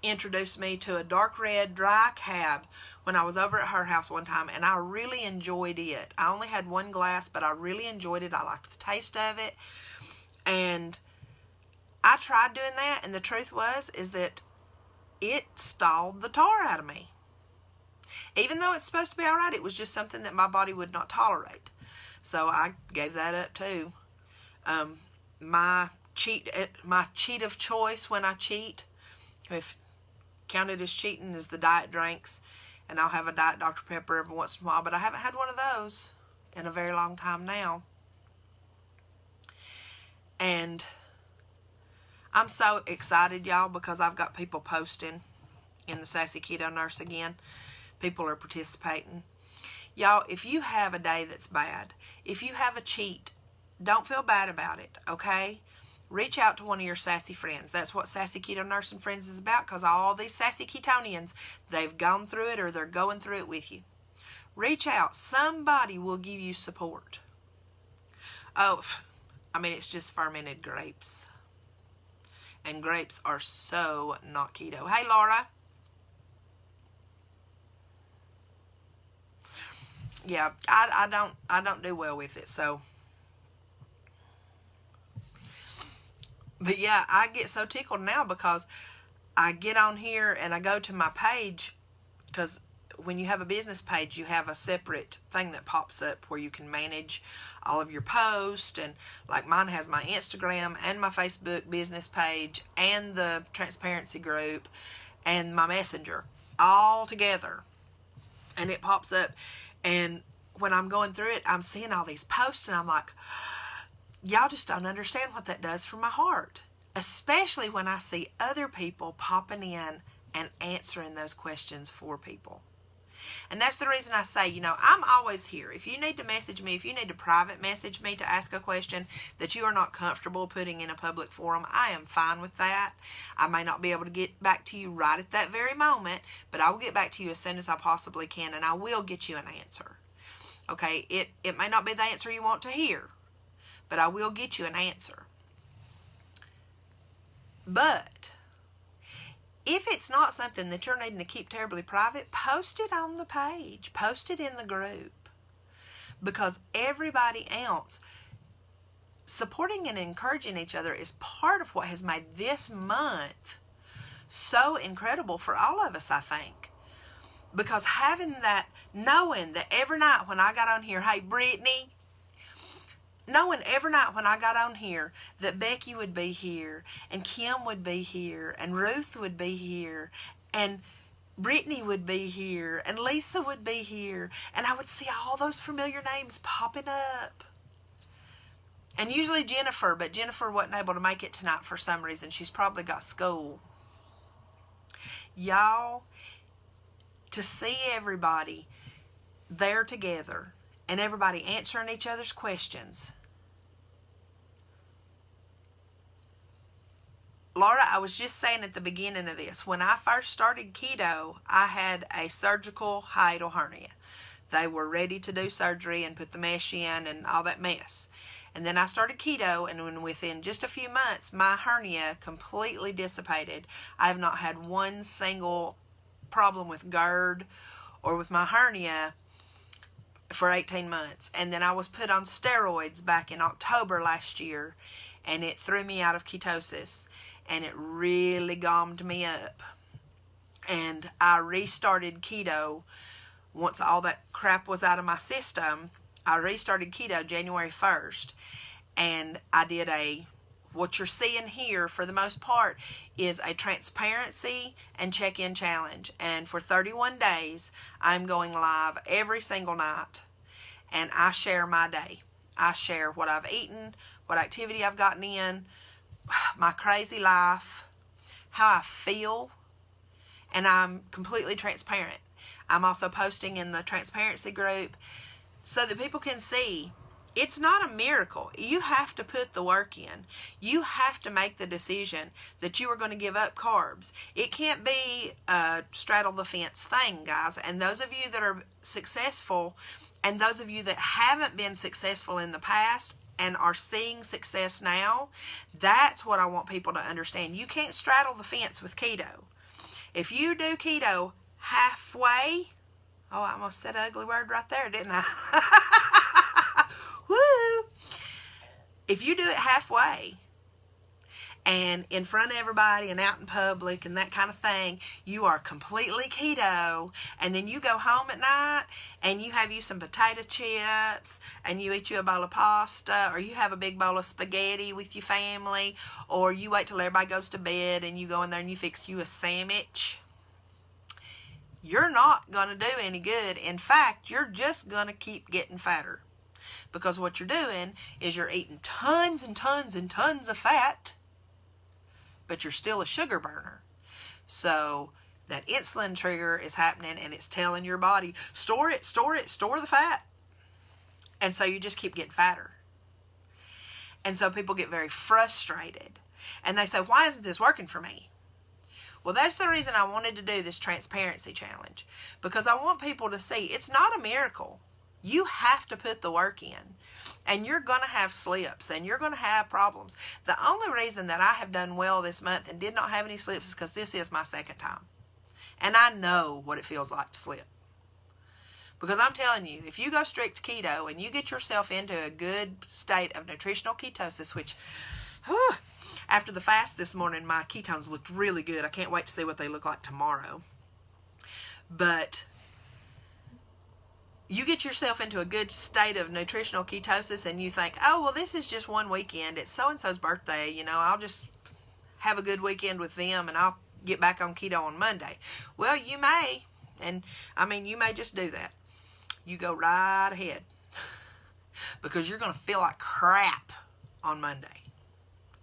introduced me to a dark red dry cab when I was over at her house one time, and I really enjoyed it. I only had one glass, but I really enjoyed it. I liked the taste of it, and I tried doing that, and the truth is that it stalled the tar out of me. Even though it's supposed to be all right, it was just something that my body would not tolerate. So I gave that up too. My cheat of choice when I cheat, if counted as cheating, is the diet drinks, and I'll have a Diet Dr. Pepper every once in a while, but I haven't had one of those in a very long time now. And I'm so excited, y'all, because I've got people posting in the Sassy Keto Nurse again. People are participating. Y'all, if you have a day that's bad, if you have a cheat, don't feel bad about it, okay? Reach out to one of your sassy friends. That's what Sassy Keto Nurse and Friends is about, because all these sassy ketonians, they've gone through it, or they're going through it with you. Reach out. Somebody will give you support. Oh, it's just fermented grapes. And grapes are so not keto. Hey, Laura. Yeah, I don't do well with it, so. But yeah, I get so tickled now because I get on here and I go to my page, because when you have a business page, you have a separate thing that pops up where you can manage all of your posts, and like mine has my Instagram and my Facebook business page and the transparency group and my messenger all together, and it pops up. And when I'm going through it, I'm seeing all these posts, and I'm like, y'all just don't understand what that does for my heart, especially when I see other people popping in and answering those questions for people. And that's the reason I say, I'm always here. If you need to message me, if you need to private message me to ask a question that you are not comfortable putting in a public forum, I am fine with that. I may not be able to get back to you right at that very moment, but I will get back to you as soon as I possibly can, and I will get you an answer. Okay, it may not be the answer you want to hear, but I will get you an answer. But if it's not something that you're needing to keep terribly private, post it on the page. Post it in the group. Because everybody else, supporting and encouraging each other is part of what has made this month so incredible for all of us, I think. Because having that, knowing that every night when I got on here, hey, Brittany, knowing every night when I got on here that Becky would be here, and Kim would be here, and Ruth would be here, and Brittany would be here, and Lisa would be here, and I would see all those familiar names popping up. And usually Jennifer, but Jennifer wasn't able to make it tonight for some reason. She's probably got school. Y'all, to see everybody there together and everybody answering each other's questions. Laura, I was just saying at the beginning of this, when I first started keto, I had a surgical hiatal hernia. They were ready to do surgery and put the mesh in and all that mess. And then I started keto, and within just a few months, my hernia completely dissipated. I have not had one single problem with GERD or with my hernia for 18 months. And then I was put on steroids back in October last year, and it threw me out of ketosis, and it really gummed me up. And I restarted keto once all that crap was out of my system. I restarted keto January 1st, and I did what you're seeing here for the most part is a transparency and check-in challenge. And for 31 days, I'm going live every single night, and I share my day. I share what I've eaten, what activity I've gotten in, my crazy life, how I feel, and I'm completely transparent. I'm also posting in the transparency group so that people can see it's not a miracle. You have to put the work in. You have to make the decision that you are going to give up carbs. It can't be a straddle the fence thing, guys. And those of you that are successful, and those of you that haven't been successful in the past and are seeing success now, that's what I want people to understand. You can't straddle the fence with keto. If you do keto halfway, oh, I almost said an ugly word right there, didn't I? Woo! If you do it halfway and in front of everybody and out in public and that kind of thing, you are completely keto, and then you go home at night and you have you some potato chips and you eat you a bowl of pasta, or you have a big bowl of spaghetti with your family, or you wait till everybody goes to bed and you go in there and you fix you a sandwich, you're not going to do any good. In fact, you're just going to keep getting fatter. Because what you're doing is you're eating tons and tons and tons of fat, but you're still a sugar burner. So that insulin trigger is happening, and it's telling your body, store it, store it, store the fat. And so you just keep getting fatter. And so people get very frustrated. And they say, why isn't this working for me? Well, that's the reason I wanted to do this transparency challenge. Because I want people to see it's not a miracle. You have to put the work in, and you're going to have slips, and you're going to have problems. The only reason that I have done well this month and did not have any slips is because this is my second time. And I know what it feels like to slip. Because I'm telling you, if you go strict keto and you get yourself into a good state of nutritional ketosis, which, after the fast this morning, my ketones looked really good. I can't wait to see what they look like tomorrow. But you get yourself into a good state of nutritional ketosis and you think, oh, well, this is just one weekend. It's so-and-so's birthday. You know, I'll just have a good weekend with them and I'll get back on keto on Monday. Well, you may. And, I mean, you may just do that. You go right ahead. Because you're going to feel like crap on Monday.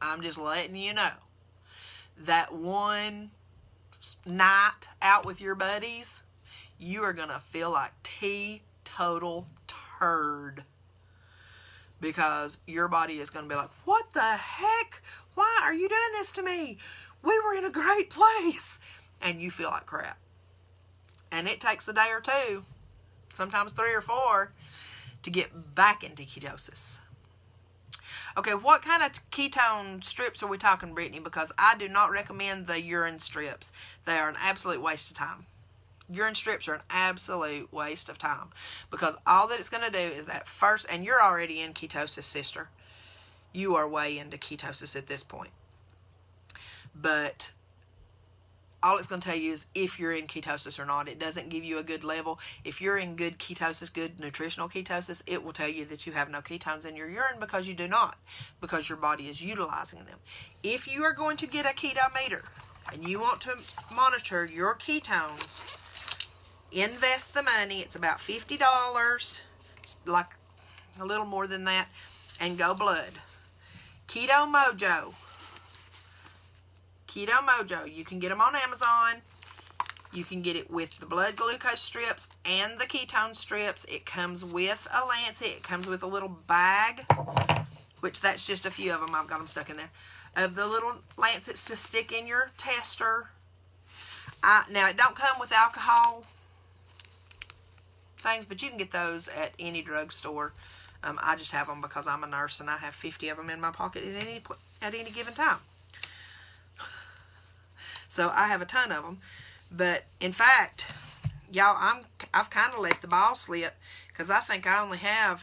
I'm just letting you know. That one night out with your buddies, you are going to feel like total turd, because your body is going to be like, what the heck? Why are you doing this to me? We were in a great place. And you feel like crap. And it takes a day or two, sometimes 3 or 4, to get back into ketosis. Okay, what kind of ketone strips are we talking, Brittany? Because I do not recommend the urine strips. They are an absolute waste of time. Urine strips are an absolute waste of time, because all that it's going to do is that first, and you're already in ketosis, sister. You are way into ketosis at this point. But all it's going to tell you is if you're in ketosis or not. It doesn't give you a good level. If you're in good ketosis, good nutritional ketosis, it will tell you that you have no ketones in your urine, because you do not, because your body is utilizing them. If you are going to get a keto meter and you want to monitor your ketones, invest the money. It's about $50, it's like a little more than that, and go blood. Keto Mojo. Keto Mojo. You can get them on Amazon. You can get it with the blood glucose strips and the ketone strips. It comes with a lancet. It comes with a little bag, which that's just a few of them. I've got them stuck in there. Of the little lancets to stick in your tester. Now, it don't come with alcohol things, but you can get those at any drugstore. I just have them because I'm a nurse and I have 50 of them in my pocket at any given time. So I have a ton of them. But in fact, y'all, I've kind of let the ball slip, Because I think I only have,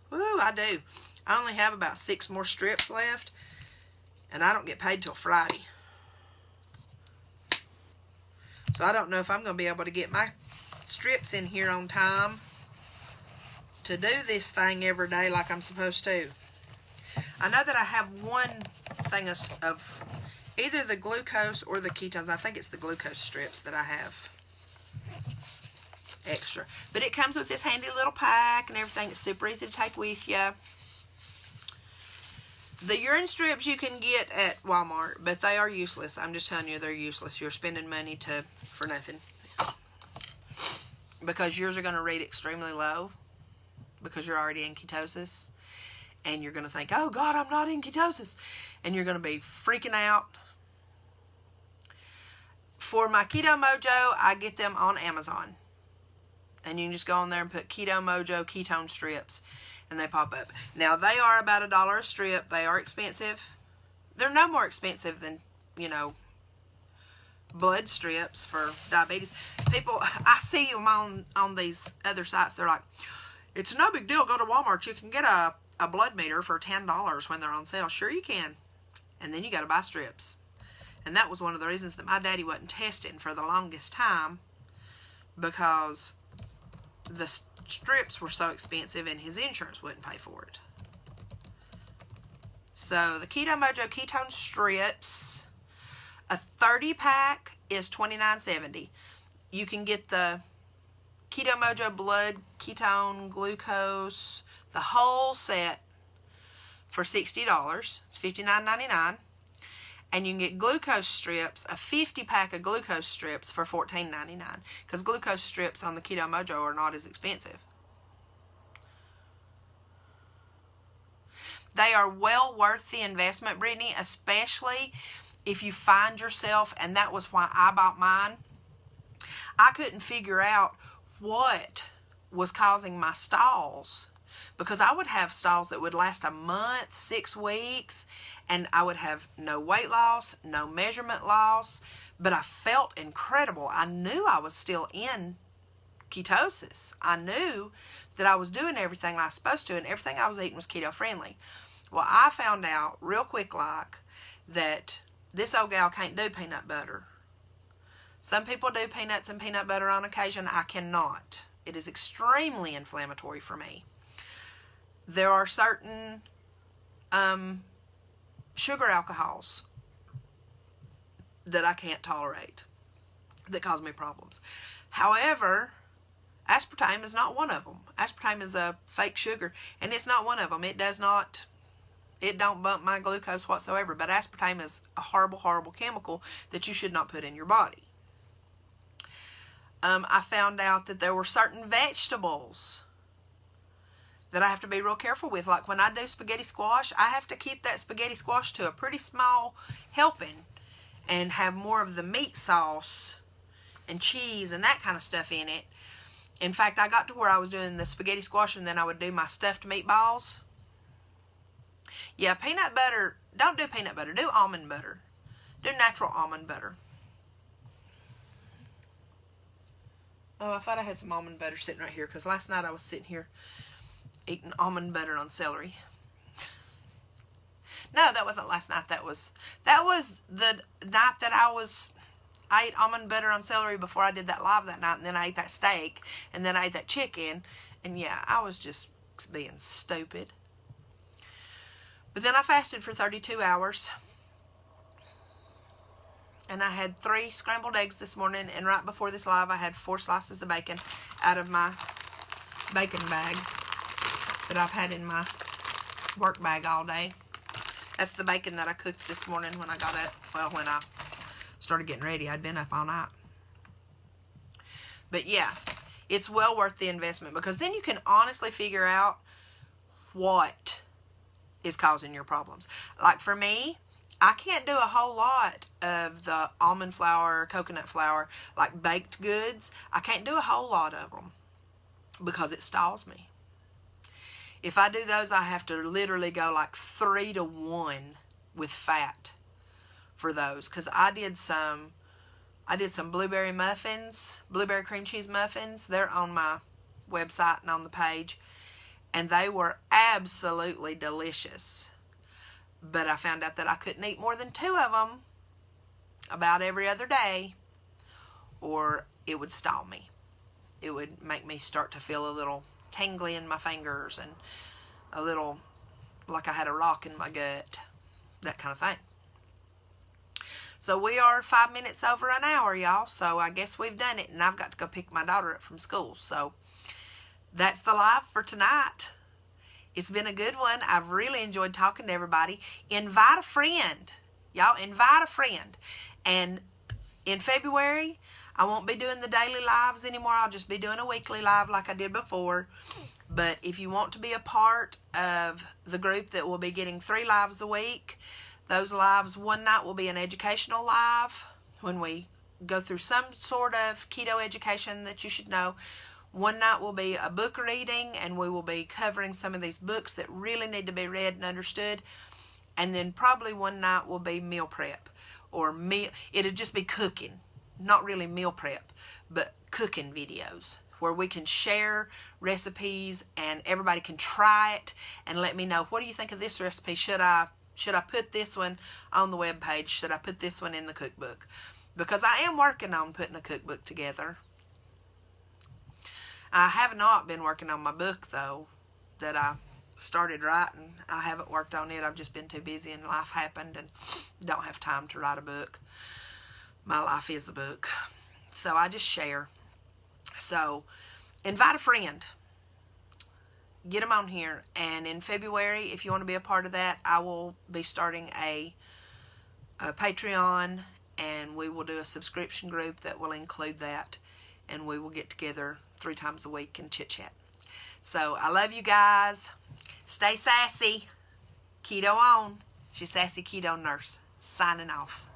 I do. I only have about 6 more strips left, and I don't get paid till Friday. So I don't know if I'm going to be able to get my strips in here on time to do this thing every day like I'm supposed to. I know that I have one thing of either the glucose or the ketones. I think it's the glucose strips that I have extra. But it comes with this handy little pack and everything. It's super easy to take with you. The urine strips you can get at Walmart, but they are useless. I'm just telling you, they're useless. You're spending money for nothing. Because yours are going to read extremely low because you're already in ketosis. And you're going to think, oh God, I'm not in ketosis. And you're going to be freaking out. For my Keto Mojo, I get them on Amazon. And you can just go on there and put Keto Mojo ketone strips. And they pop up. Now, they are about $1 a strip. They are expensive. They're no more expensive than, blood strips for diabetes. People, I see them on these other sites. They're like, it's no big deal. Go to Walmart. You can get a blood meter for $10 when they're on sale. Sure you can. And then you got to buy strips. And that was one of the reasons that my daddy wasn't testing for the longest time, because the strips were so expensive and his insurance wouldn't pay for it. So the Keto Mojo ketone strips, a 30 pack is $29.70. You can get the Keto Mojo blood, ketone, glucose, the whole set for $60. It's $59.99. And you can get glucose strips, a 50 pack of glucose strips for $14.99. Because glucose strips on the Keto Mojo are not as expensive. They are well worth the investment, Brittany, especially if you find yourself, and that was why I bought mine. I couldn't figure out what was causing my stalls, because I would have stalls that would last a month, 6 weeks, and I would have no weight loss, no measurement loss, but I felt incredible. I knew I was still in ketosis. I knew that I was doing everything I was supposed to, and everything I was eating was keto friendly. Well, I found out real quick that this old gal can't do peanut butter. Some people do peanuts and peanut butter on occasion. I cannot. It is extremely inflammatory for me. There are certain sugar alcohols that I can't tolerate that cause me problems. However, aspartame is not one of them. Aspartame is a fake sugar, and it's not one of them. It don't bump my glucose whatsoever, but aspartame is a horrible, horrible chemical that you should not put in your body. I found out that there were certain vegetables that I have to be real careful with. Like when I do spaghetti squash, I have to keep that spaghetti squash to a pretty small helping and have more of the meat sauce and cheese and that kind of stuff in it. In fact, I got to where I was doing the spaghetti squash and then I would do my stuffed meatballs. Yeah, peanut butter, don't do peanut butter, do almond butter. Do natural almond butter. Oh, I thought I had some almond butter sitting right here, because last night I was sitting here eating almond butter on celery. No, that wasn't last night. That was the night that I ate almond butter on celery before I did that live that night, and then I ate that steak, and then I ate that chicken, and yeah, I was just being stupid. But then I fasted for 32 hours. And I had 3 scrambled eggs this morning, and right before this live, I had 4 slices of bacon out of my bacon bag that I've had in my work bag all day. That's the bacon that I cooked this morning when I got up. Well, when I started getting ready, I'd been up all night. But yeah, it's well worth the investment, because then you can honestly figure out what is causing your problems. Like for me, I can't do a whole lot of the almond flour, coconut flour, like baked goods. I can't do a whole lot of them because it stalls me. If I do those, I have to literally go like 3 to 1 with fat for those. Because I did some blueberry muffins, blueberry cream cheese muffins. They're on my website and on the page, and they were absolutely delicious. But I found out that I couldn't eat more than 2 of them about every other day, or it would stall me. It would make me start to feel a little tingly in my fingers and a little like I had a rock in my gut, that kind of thing. So we are 5 minutes over an hour, y'all. So I guess we've done it, and I've got to go pick my daughter up from school. So that's the live for tonight. It's been a good one. I've really enjoyed talking to everybody. Invite a friend. Y'all, invite a friend. And in February, I won't be doing the daily lives anymore. I'll just be doing a weekly live like I did before. But if you want to be a part of the group that will be getting 3 lives a week, those lives, one night will be an educational live when we go through some sort of keto education that you should know. One night will be a book reading, and we will be covering some of these books that really need to be read and understood. And then probably one night will be meal prep, or meal. It'll just be cooking, not really meal prep, but cooking videos where we can share recipes and everybody can try it and let me know, what do you think of this recipe? Should I put this one on the web page? Should I put this one in the cookbook? Because I am working on putting a cookbook together. I have not been working on my book, though, that I started writing. I haven't worked on it. I've just been too busy and life happened and don't have time to write a book. My life is a book. So I just share. So invite a friend. Get them on here. And in February, if you want to be a part of that, I will be starting a Patreon, and we will do a subscription group that will include that. And we will get together 3 times a week and chit chat. So I love you guys. Stay sassy. Keto on. She's Sassy Keto Nurse. Signing off.